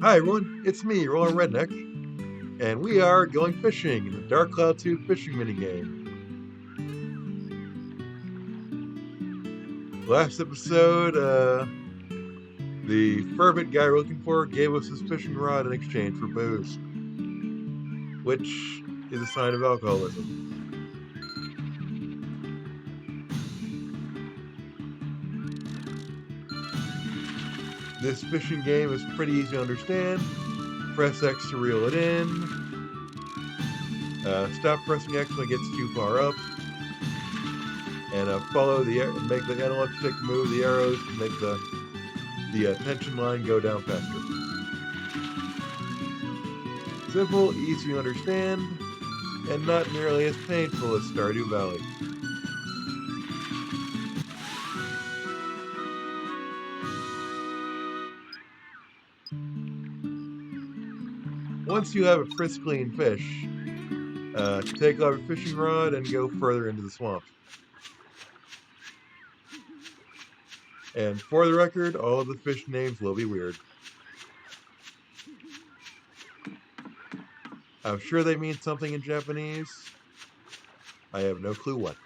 Hi everyone, it's me, Roller Redneck, and we are going fishing in the Dark Cloud 2 fishing minigame. Last episode, the Firbit guy we're looking for gave us his fishing rod in exchange for booze, which is a sign of alcoholism. This fishing game is pretty easy to understand. Press X to reel it in. Stop pressing X when it gets too far up. And make the analog stick move the arrows to make the tension line go down faster. Simple, easy to understand, and not nearly as painful as Stardew Valley. Once you have a crisp, clean fish, take off your fishing rod and go further into the swamp. And for the record, all of the fish names will be weird. I'm sure they mean something in Japanese. I have no clue what.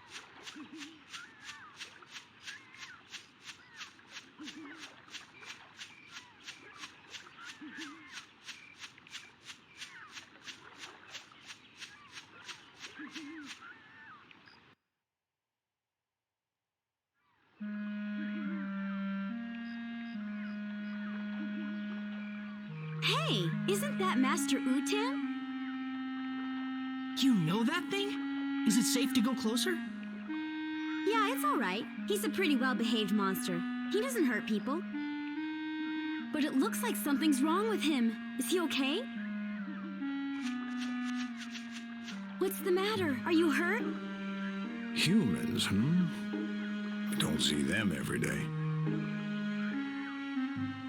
Hey, isn't that Master Utan? You know that thing? Is it safe to go closer? Yeah, it's all right. He's a pretty well-behaved monster. He doesn't hurt people. But it looks like something's wrong with him. Is he okay? What's the matter? Are you hurt? Humans, Don't see them every day.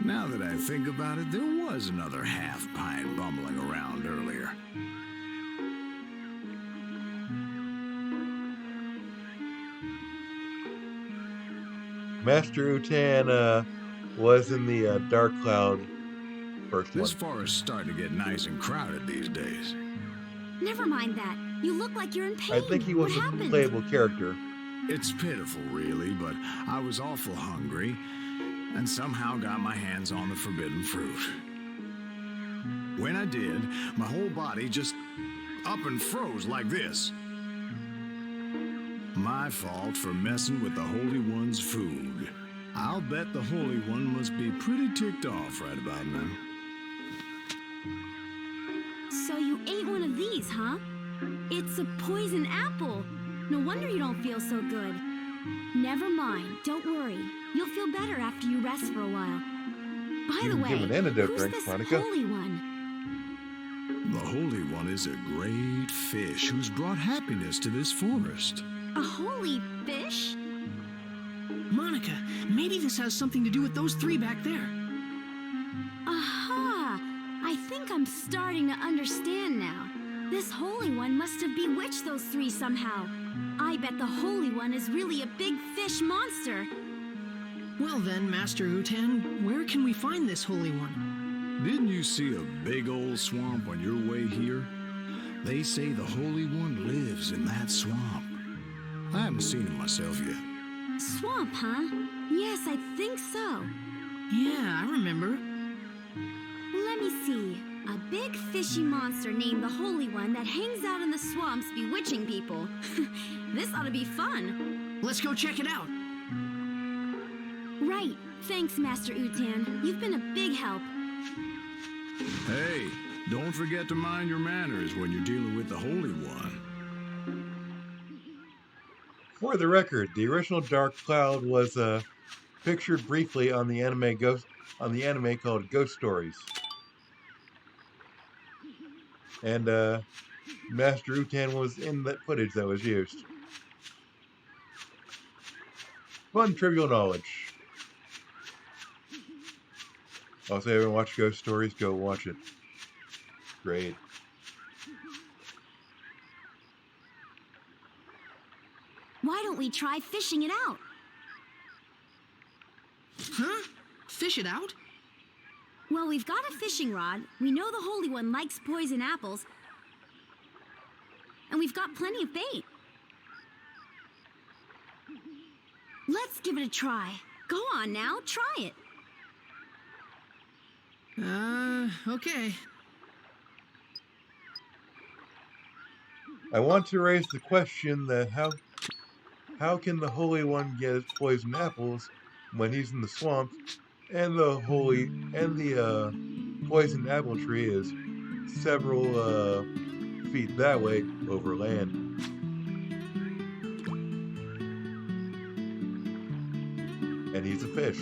Now that I think about it, there was another half-pint bumbling around earlier. Master Utan was in the Dark Cloud first one. This forest's starting to get nice and crowded these days. Never mind that. You look like you're in pain. I think he was what a happened? playable character. It's pitiful, really, but I was awful hungry and somehow got my hands on the forbidden fruit. When I did, my whole body just up and froze like this. My fault for messing with the Holy One's food. I'll bet the Holy One must be pretty ticked off right about now. So you ate one of these, huh? It's a poison apple. No wonder you don't feel so good. Never mind, don't worry. You'll feel better after you rest for a while. By You the can way, give an antidote who's drink, this Monica. Holy One? The Holy One is a great fish who's brought happiness to this forest. A holy fish? Monica, maybe this has something to do with those three back there. Aha! I think I'm starting to understand now. This Holy One must have bewitched those three somehow. I bet the Holy One is really a big fish monster. Well then, Master Utan, where can we find this Holy One? Didn't you see a big old swamp on your way here? They say the Holy One lives in that swamp. I haven't seen him myself yet. Swamp, huh? Yes, I think so. Yeah, I remember. Let me see. A big fishy monster named the Holy One that hangs out in the swamps bewitching people. This ought to be fun. Let's go check it out. Right. Thanks, Master Utan. You've been a big help. Hey, don't forget to mind your manners when you're dealing with the Holy One. For the record, the original Dark Cloud was pictured briefly on the anime called Ghost Stories. And Master Utan was in that footage that was used. Fun trivial knowledge. Also, if you haven't watched Ghost Stories, go watch it. Great. Why don't we try fishing it out? Huh? Fish it out? Well, we've got a fishing rod. We know the Holy One likes poison apples. And we've got plenty of bait. Let's give it a try. Go on now, try it. Okay. I want to raise the question that how can the Holy One get his poison apples when he's in the swamp, and the poison apple tree is several feet that way over land, and he's a fish.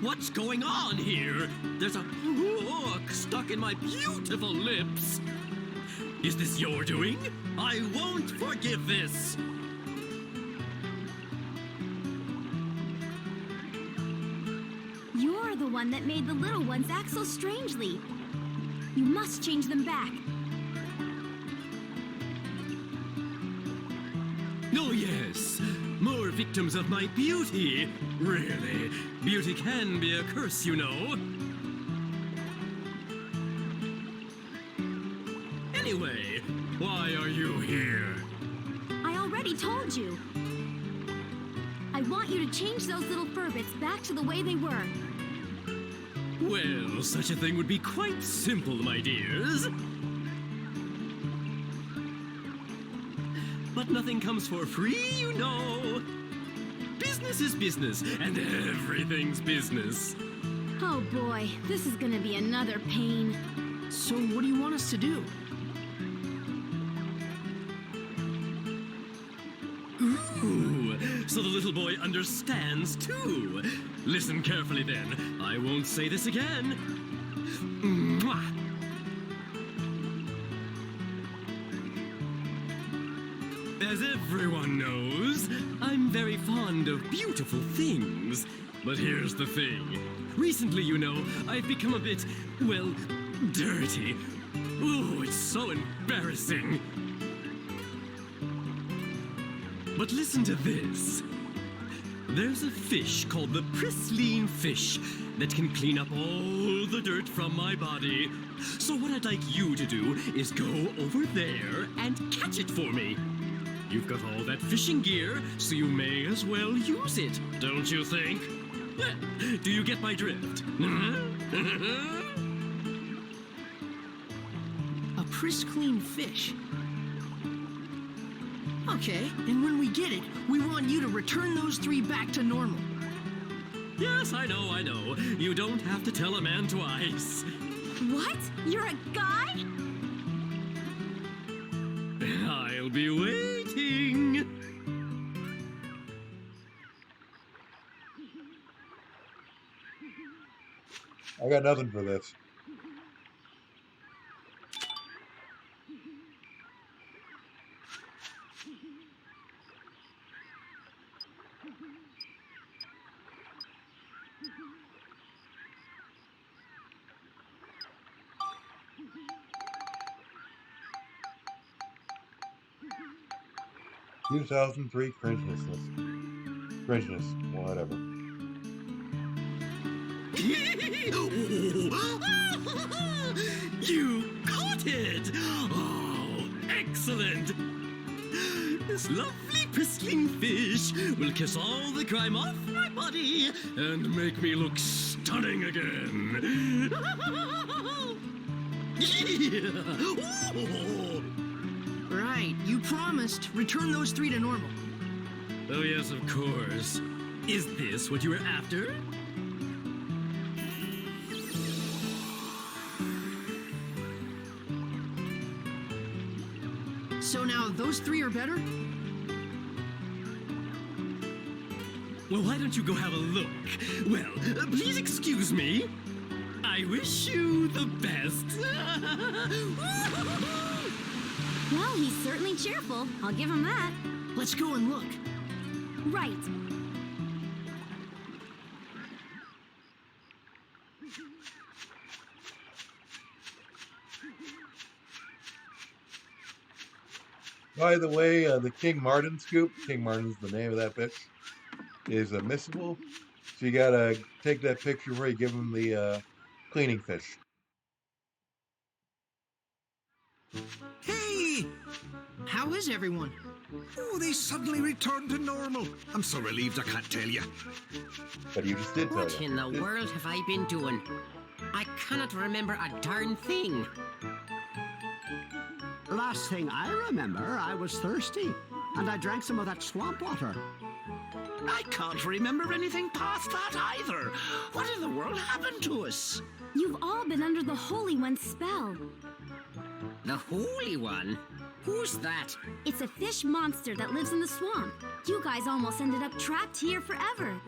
What's going on here? There's a hook stuck in my beautiful lips. Is this your doing? I won't forgive this. You're the one that made the little ones act so strangely. You must change them back. Oh, yes. More victims of my beauty. Really, beauty can be a curse, you know. Anyway, why are you here? I already told you. I want you to change those little Firbits back to the way they were. Well, such a thing would be quite simple, my dears. But nothing comes for free, you know. Business is business, and everything's business. Oh boy, this is gonna be another pain. So what do you want us to do? Ooh, so the little boy understands too. Listen carefully then. I won't say this again. Mwah. As everyone knows, I'm very fond of beautiful things. But here's the thing. Recently, you know, I've become a bit, well, dirty. Ooh, it's so embarrassing. But listen to this. There's a fish called the pristine fish that can clean up all the dirt from my body. So what I'd like you to do is go over there and catch it for me. You've got all that fishing gear, so you may as well use it, don't you think? Do you get my drift? A pristine fish. Okay, and when we get it, we want you to return those 3 back to normal. Yes, I know. You don't have to tell a man twice. What? You're a guy? I'll be waiting. I got nothing for this. "2003 cringeness, whatever." You caught it! Oh, excellent! This lovely pristine fish will kiss all the grime off my body and make me look stunning again. Oh. Right, you promised. Return those 3 to normal. Oh, yes, of course. Is this what you were after? So now those 3 are better? Well, why don't you go have a look? Well, please excuse me. I wish you the best. Well, he's certainly cheerful. I'll give him that. Let's go and look. Right. By the way, the King Martin scoop, King Martin's the name of that fish, is missable. So you gotta take that picture where you give him the cleaning fish. Hey! How is everyone? Oh, they suddenly returned to normal. I'm so relieved I can't tell you. But you just did tell What you. in the world have I been doing? I cannot remember a darn thing. Last thing I remember, I was thirsty, and I drank some of that swamp water. I can't remember anything past that either. What in the world happened to us? You've all been under the Holy One's spell. The Holy One? Who's that? It's a fish monster that lives in the swamp. You guys almost ended up trapped here forever.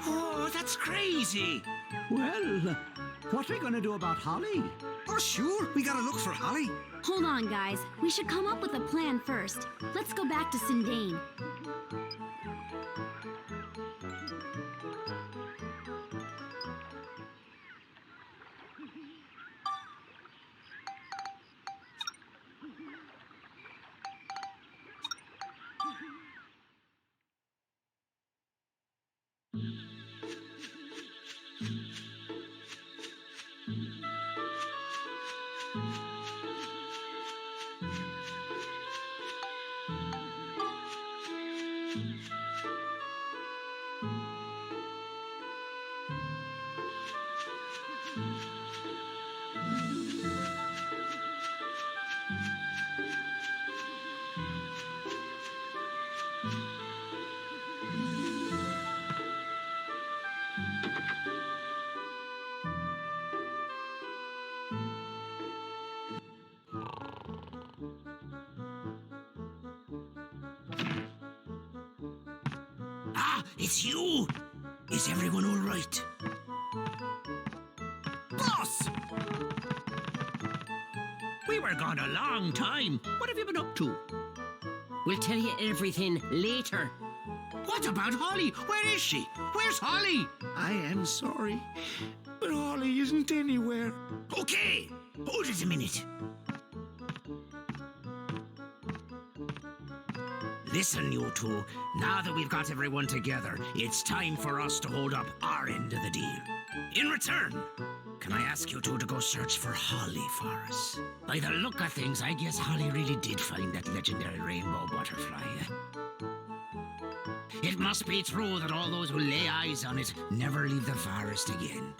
Oh, that's crazy. Well, what are we going to do about Holly? Oh, sure, we gotta look for Holly. Hold on, guys. We should come up with a plan first. Let's go back to Sindane. Ah, it's you! Is everyone all right? Boss! We were gone a long time. What have you been up to? We'll tell you everything later. What about Holly? Where is she? Where's Holly? I am sorry, but Holly isn't anywhere. Okay, hold it a minute. Listen, you two. Now that we've got everyone together, it's time for us to hold up our end of the deal. In return, can I ask you two to go search for Holly for us? By the look of things, I guess Holly really did find that legendary rainbow butterfly. It must be true that all those who lay eyes on it never leave the forest again.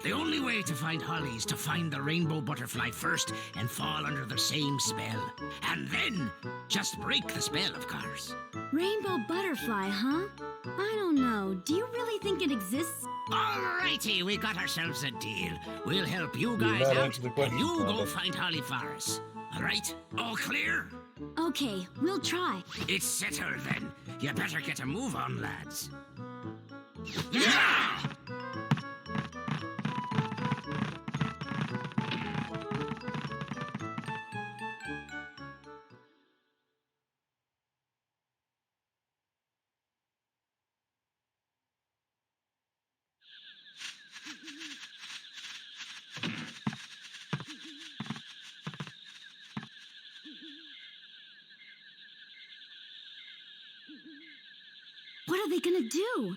The only way to find Holly is to find the rainbow butterfly first and fall under the same spell. And then just break the spell, of course. Rainbow butterfly, huh? I don't know. Do you really think it exists? Alrighty, we got ourselves a deal. We'll help you guys not out, answer the and question, you go Father. find Holly for us. Alright? All clear? Okay, we'll try. It's settled then. You better get a move on, lads. Yeah! What are they gonna do?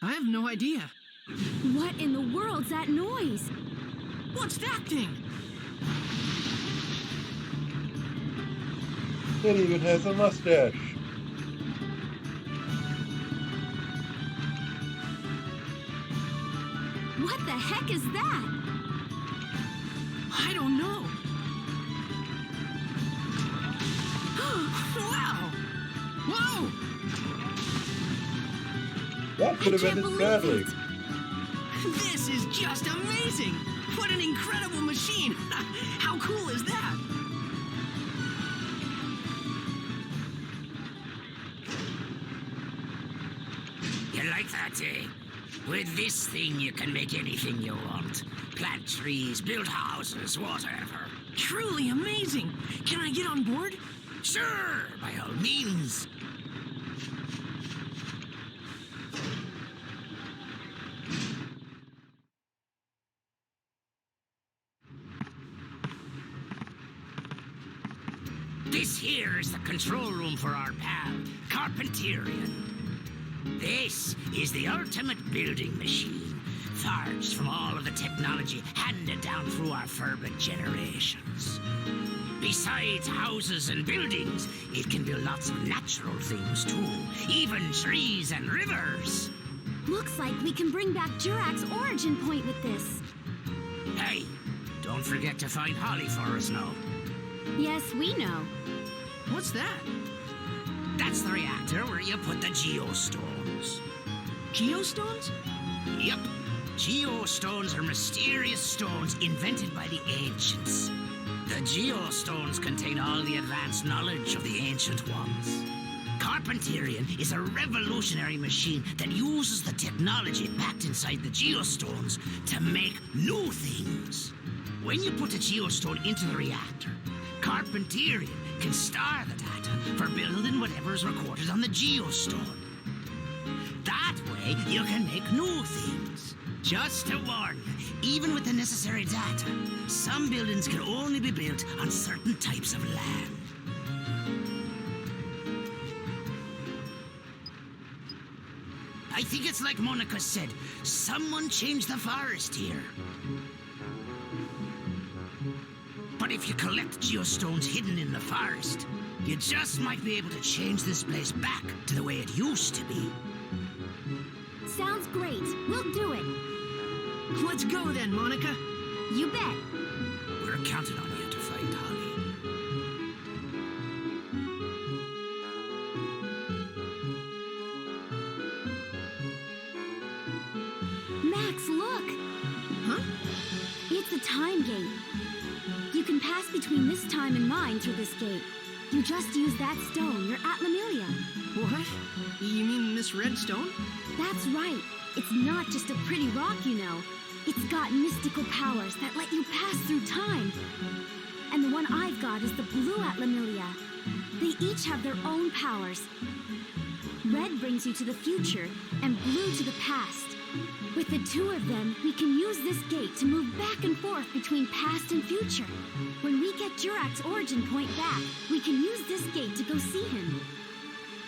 I have no idea. What in the world's that noise? What's that thing? It even has a mustache. What the heck is that? I don't know. Wow! Whoa! That could have I can't ended believe badly. it. This is just amazing! What an incredible machine! How cool is that? You like that, eh? With this thing, you can make anything you want. Plant trees, build houses, whatever. Truly amazing! Can I get on board? Sure, by all means. This here is the control room for our pal, Carpenterian. This is the ultimate building machine, forged from all of the technology handed down through our Firbit generations. Besides houses and buildings, it can build lots of natural things too, even trees and rivers. Looks like we can bring back Jurak's origin point with this. Hey, don't forget to find Holly for us now. Yes, we know. What's that? That's the reactor where you put the geostones. Geostones? Yep. Geostones are mysterious stones invented by the ancients. The geostones contain all the advanced knowledge of the ancient ones. Carpenterian is a revolutionary machine that uses the technology packed inside the geostones to make new things. When you put a geostone into the reactor, Carpenterian can store the data for building whatever is recorded on the geostone. That way, you can make new things. Just to warn you, even with the necessary data, some buildings can only be built on certain types of land. I think it's like Monica said, someone changed the forest here. But if you collect geostones hidden in the forest, you just might be able to change this place back to the way it used to be. Sounds great. We'll do it. Let's go then, Monica. You bet. We're counting on you to find Holly. Max, look! Huh? It's a time gate. You can pass between this time and mine through this gate. You just use that stone. You're at Lemuria. What? You mean this red stone? That's right. It's not just a pretty rock, you know. It's got mystical powers that let you pass through time. And the one I've got is the blue at Lemuria. They each have their own powers. Red brings you to the future, and blue to the past. With the two of them, we can use this gate to move back and forth between past and future. When we get Jurak's origin point back, we can use this gate to go see him.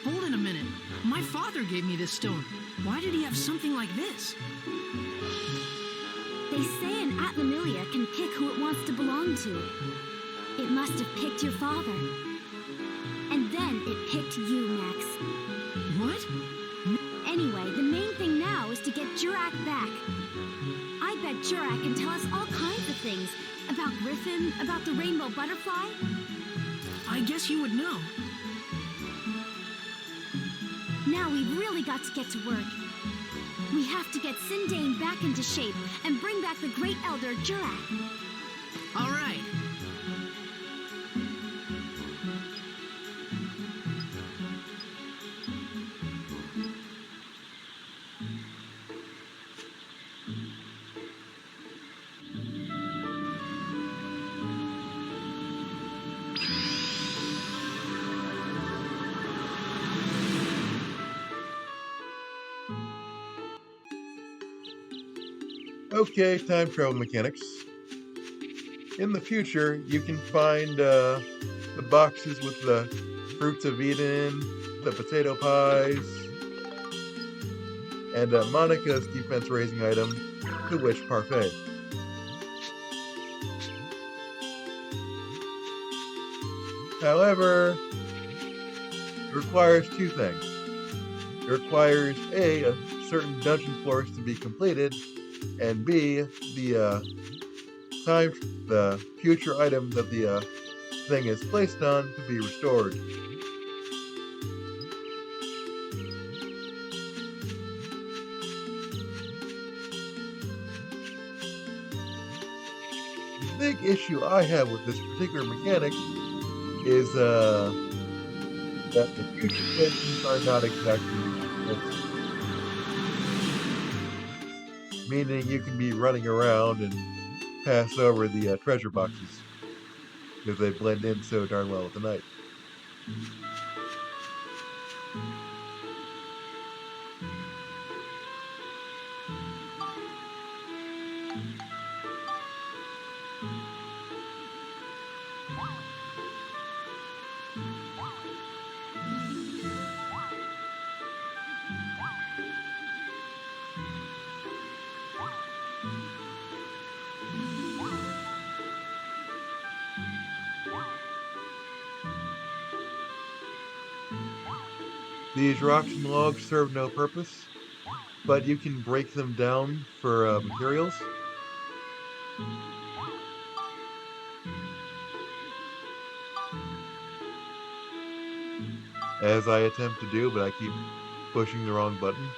Hold on a minute. My father gave me this stone. Why did he have something like this? They say an Atlamillia can pick who it wants to belong to. It must have picked your father. And then it picked you, Max. What? Anyway, the main thing now is to get Jurak back. I bet Jurak can tell us all kinds of things. About Griffin, about the rainbow butterfly. I guess you would know. Now we've really got to get to work. We have to get Sindane back into shape and bring back the Great Elder Jurak. All right. Okay, time travel mechanics. In the future, you can find the boxes with the fruits of Eden, the potato pies, and Monica's defense raising item, the Witch Parfait. However, it requires two things. It requires A, certain dungeon floors to be completed, and B, the future item that the thing is placed on to be restored. The big issue I have with this particular mechanic is that the future places are not exactly fixed. meaning you can be running around and pass over the treasure boxes because they blend in so darn well with the night. These rocks and logs serve no purpose, but you can break them down for materials. As I attempt to do, but I keep pushing the wrong button.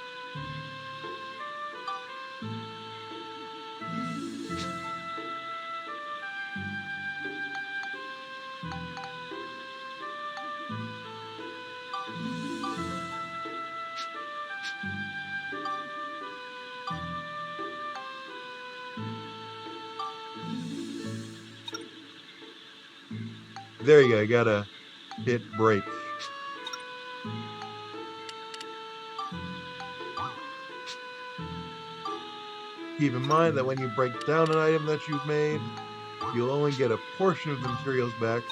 There you go, you gotta hit break. Keep in mind that when you break down an item that you've made, you'll only get a portion of the materials back.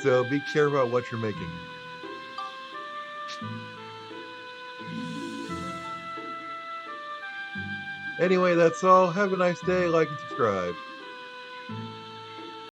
So be careful about what you're making. Anyway, that's all. Have a nice day, like and subscribe.